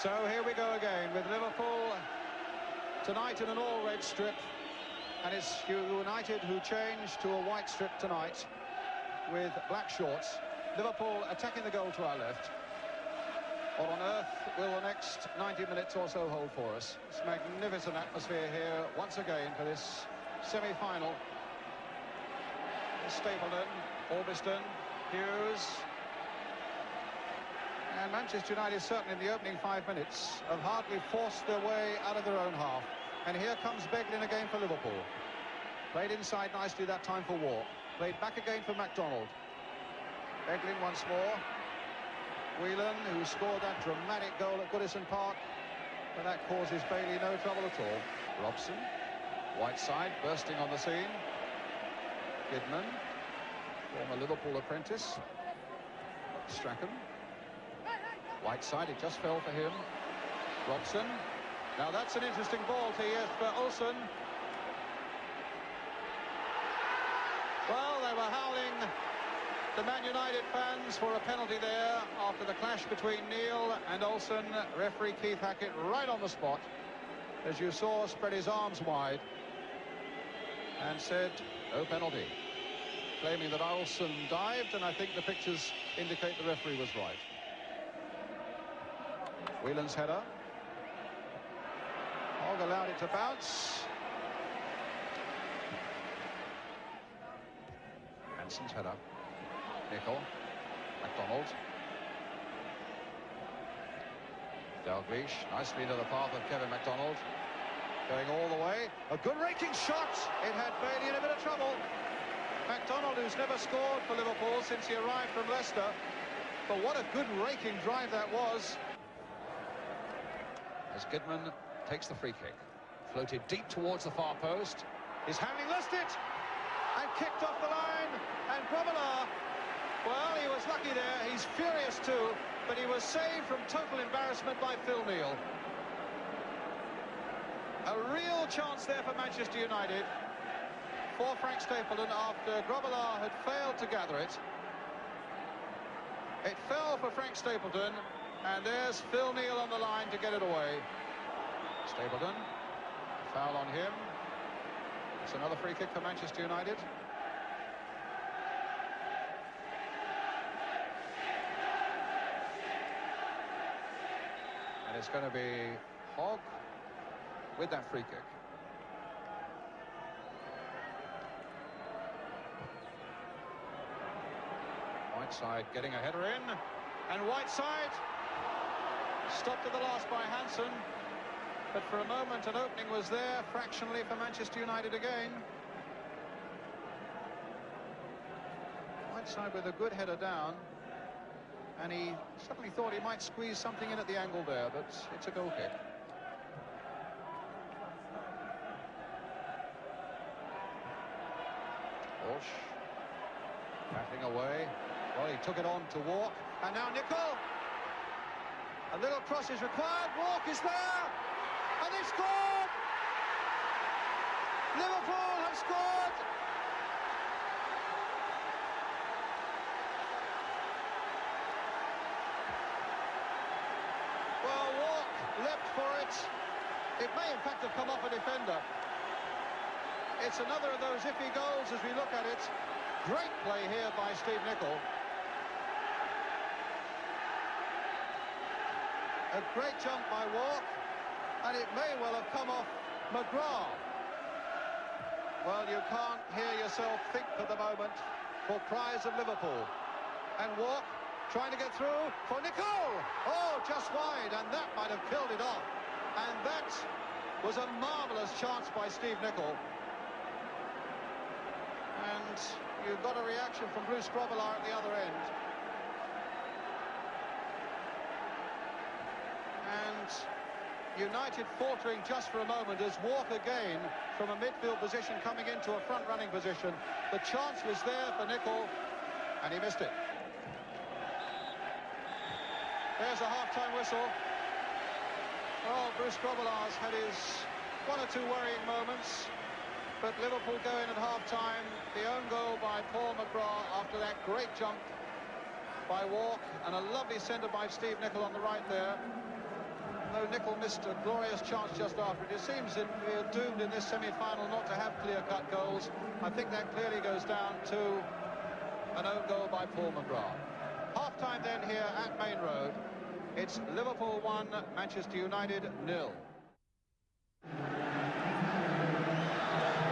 So here we go again with Liverpool tonight in an all-red strip, and it's United who changed to a white strip tonight with black shorts. Liverpool attacking the goal to our left. What on earth will the next 90 minutes or so hold for us? It's a magnificent atmosphere here once again for this semi-final. Stapleton, Orbiston, Hughes. And Manchester United, certainly in the opening 5 minutes, have hardly forced their way out of their own half. And here comes Beglin again for Liverpool. Played inside nicely that time for Walk. Played back again for MacDonald. Beglin once more. Whelan, who scored that dramatic goal at Goodison Park, but that causes Bailey no trouble at all. Robson, Whiteside bursting on the scene. Kidman, former Liverpool apprentice. Strachan. Whiteside, it just fell for him. Robson. Now that's an interesting ball to Jesper Olsen. Well, they were howling, the Man United fans, for a penalty there after the clash between Neil and Olsen. Referee Keith Hackett right on the spot, as you saw, spread his arms wide and said no penalty, claiming that Olsen dived, and I think the pictures indicate the referee was right. Whelan's header. Hogg allowed it to bounce. Hanson's header. Nicol. MacDonald. Dalglish nicely into the path of Kevin MacDonald. Going all the way. A good raking shot. It had Bailey in a bit of trouble. MacDonald, who's never scored for Liverpool since he arrived from Leicester. But what a good raking drive that was. As Goodman takes the free kick. Floated deep towards the far post. Is Hamling lost it? And kicked off the line. And Grobbelaar, well, he was lucky there. He's furious too. But he was saved from total embarrassment by Phil Neal. A real chance there for Manchester United. For Frank Stapleton after Grobbelaar had failed to gather it. It fell for Frank Stapleton. And there's Phil Neal on the line to get it away. Stapleton, foul on him. It's another free kick for Manchester United. And it's going to be Hogg with that free kick. Whiteside getting a header in. And Whiteside stopped at the last by Hanson, but for a moment an opening was there fractionally for Manchester United again. Whiteside with a good header down, and he suddenly thought he might squeeze something in at the angle there, but it's a goal kick. Walsh battling away. Well, he took it on to Walk, and now Nicol. A little cross is required. Walk is there, and they've scored. Liverpool have scored. Well, Walk leapt for it. It may in fact have come off a defender. It's another of those iffy goals as we look at it. Great play here by Steve Nicol. A great jump by Walk, and it may well have come off McGrath. Well, you can't hear yourself think at the moment for cries of Liverpool. And Walk trying to get through for Nicol. Oh, just wide, and that might have killed it off. And that was a marvellous chance by Steve Nicol. And you've got a reaction from Bruce Grobbelaar at the other end. And United faltering just for a moment as Walk again from a midfield position coming into a front-running position. The chance was there for Nicol, and he missed it. There's a half-time whistle. Oh, Bruce Grobbelaar's had his one or two worrying moments, but Liverpool go in at half-time. The own goal by Paul McGrath after that great jump by Walk, and a lovely centre by Steve Nicol on the right there. though Nicol missed a glorious chance just after it. It seems that we're doomed in this semi-final not to have clear-cut goals. I think that clearly goes down to an own goal by Paul McGrath. Half-time then here at Main Road. It's Liverpool 1, Manchester United 0.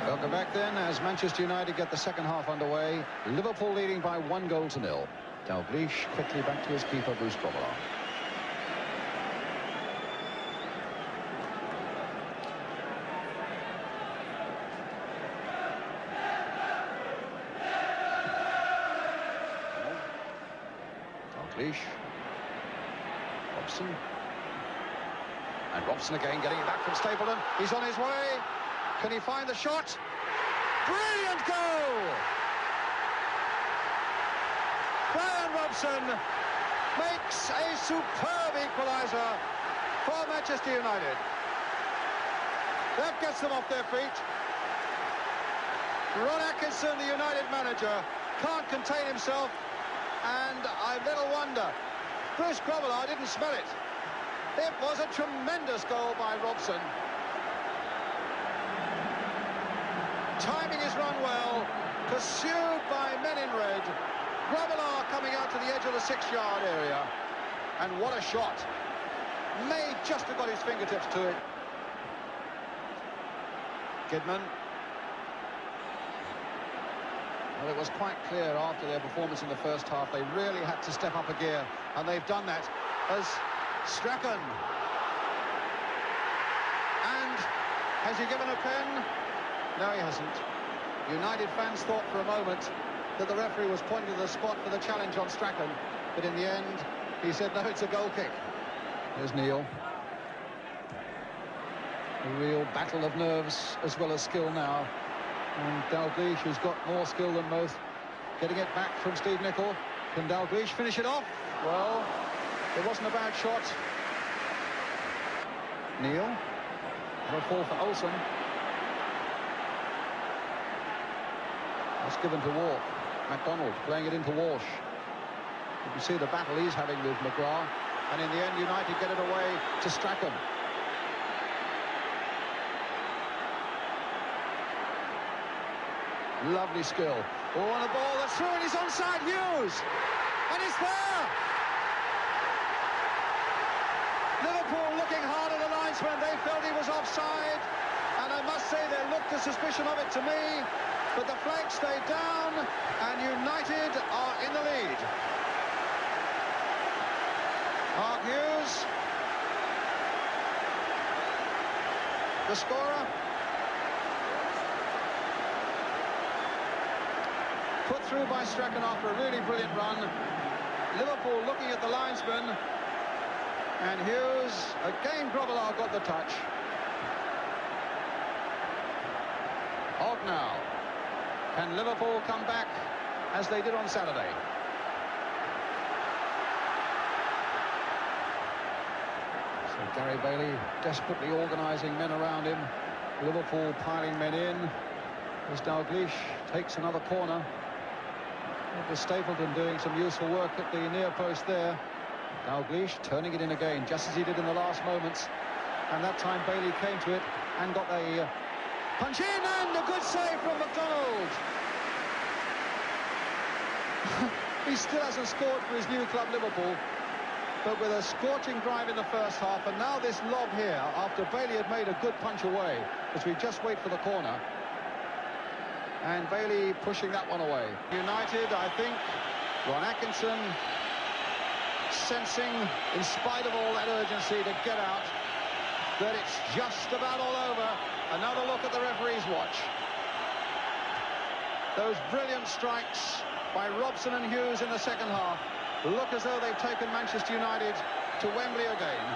Welcome back then as Manchester United get the second half underway. Liverpool leading by 1-0. Dalglish quickly back to his keeper, Bruce Grobbelaar. Dalglish. Robson. And Robson again getting it back from Stapleton. He's on his way. Can he find the shot? Brilliant goal! Brian Robson makes a superb equaliser for Manchester United. That gets them off their feet. Ron Atkinson, the United manager, can't contain himself, and I little wonder Bruce Grobbelaar didn't smell it. It was a tremendous goal by Robson. Timing his run well, pursued by men in red. Grobbelaar coming out to the edge of the 6-yard area. And what a shot. May just have got his fingertips to it. Kidman. Well, it was quite clear after their performance in the first half they really had to step up a gear, and they've done that as Strachan. And has he given a pen? No, he hasn't. United fans thought for a moment that the referee was pointing to the spot for the challenge on Strachan, but in the end he said no, it's a goal kick. There's Neil. A real battle of nerves as well as skill now. And Dalglish, who's got more skill than most, getting it back from Steve Nicol. Can Dalglish finish it off? Well, it wasn't a bad shot. Neil. A fall for Olsen. That's given to Walk. MacDonald playing it into Walsh. You can see the battle he's having with McGrath. And in the end, United get it away to Strachan. Lovely skill. Oh, and a ball that's through, and he's onside, Hughes. And it's there. Liverpool looking hard at the linesman. They felt he was offside. And I must say they looked a suspicion of it to me. But the flag stayed down, and United are in the lead. Mark Hughes, the scorer. Put through by Strachan after a really brilliant run. Liverpool looking at the linesman, and Hughes, again Grobbelaar got the touch. Hogg now. Can Liverpool come back as they did on Saturday? So Gary Bailey desperately organising men around him. Liverpool piling men in. As Dalglish takes another corner. It was Stapleton doing some useful work at the near post there. Dalglish turning it in again, just as he did in the last moments. And that time Bailey came to it and got the punch in, and a good save from MacDonald. He still hasn't scored for his new club, Liverpool. But with a scorching drive in the first half, and now this lob here, after Bailey had made a good punch away, as we just wait for the corner. And Bailey pushing that one away. United, I think, Ron Atkinson sensing, in spite of all that urgency to get out, that it's just about all over. Another look at the referee's watch. Those brilliant strikes by Robson and Hughes in the second half look as though they've taken Manchester United to Wembley again.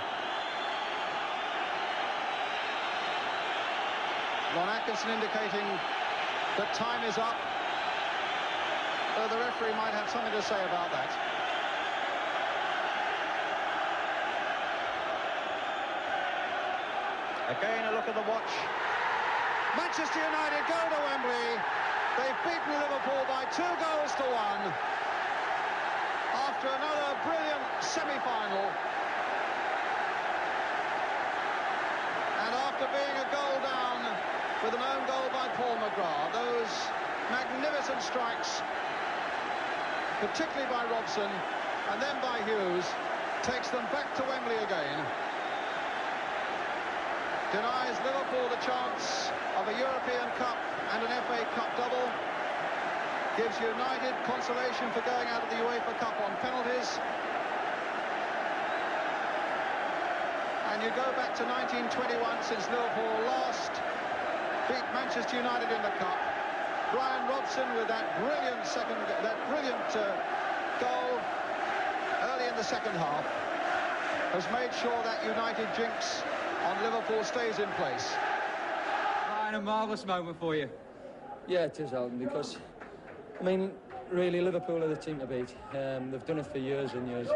Ron Atkinson indicating that time is up, though the referee might have something to say about that. Again, a look at the watch. Manchester United go to Wembley. They've beaten Liverpool by 2-1 after another brilliant semi-final. being a goal down with an own goal by Paul McGrath. Those magnificent strikes, particularly by Robson, and then by Hughes, takes them back to Wembley again. Denies Liverpool the chance of a European Cup and an FA Cup double. Gives United consolation for going out of the UEFA Cup on penalties. And you go back to 1921, since Liverpool last beat Manchester United in the Cup. Brian Robson with that brilliant goal early in the second half has made sure that United jinx on Liverpool stays in place. Brian, a marvellous moment for you. Yeah, it is, Alan, because I mean, really, Liverpool are the team to beat. They've done it for years and years.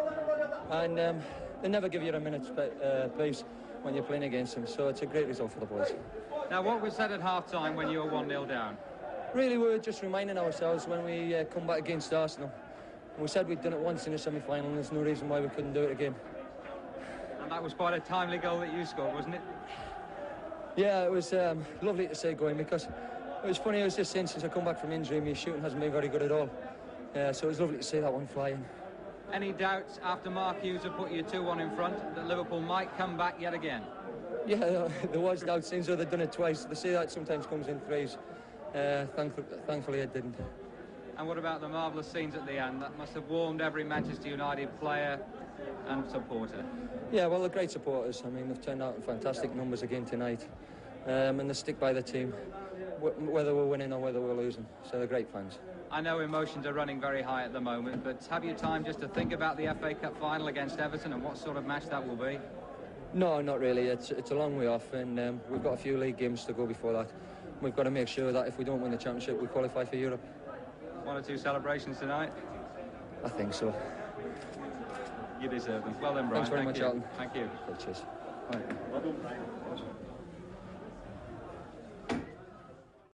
And they never give you a minute's peace when you're playing against them. So it's a great result for the boys. Now, what was said at half-time when you were 1-0 down? Really, we were just reminding ourselves when we come back against Arsenal. And we said we'd done it once in the semi-final, and there's no reason why we couldn't do it again. And that was quite a timely goal that you scored, wasn't it? Yeah, it was lovely to see going, because it was funny, I was just saying, since I come back from injury, my shooting hasn't been very good at all. So it was lovely to see that one fly in. Any doubts after Mark Hughes had put you 2-1 in front that Liverpool might come back yet again? Yeah, there was doubts, since they've done it twice. They say that sometimes comes in threes. Thankfully it didn't. And what about the marvellous scenes at the end? That must have warmed every Manchester United player and supporter. Yeah, well, they're great supporters. I mean, they've turned out in fantastic numbers again tonight. And they stick by the team, whether we're winning or whether we're losing. So they're great fans. I know emotions are running very high at the moment, but have you time just to think about the FA Cup final against Everton and what sort of match that will be? No, not really. It's a long way off, and we've got a few league games to go before that. We've got to make sure that if we don't win the championship, we qualify for Europe. 1 or 2 celebrations tonight? I think so. You deserve them. Well done, Brian. Thanks very much, Alton. Thank you. Cheers. Bye.